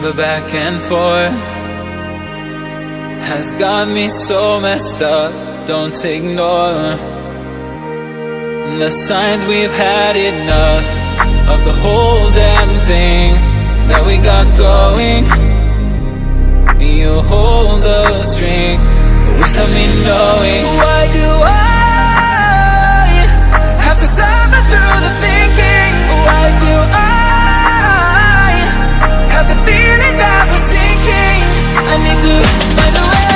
The back and forth has got me so messed up. Don't ignore the signs. We've had enough of the whole damn thing that we got going. You hold the strings without me knowing. Why do I have to suffer through the thinking? Why do I have the feeling that we're sinking? I need to find a way.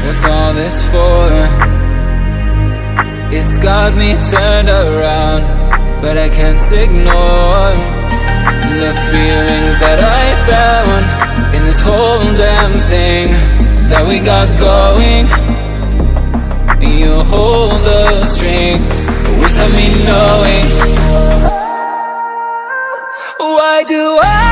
What's all this for? It's got me turned around, but I can't ignore the feelings that I found in this whole damn thing that we got going. You hold the strings without me knowing. Why do I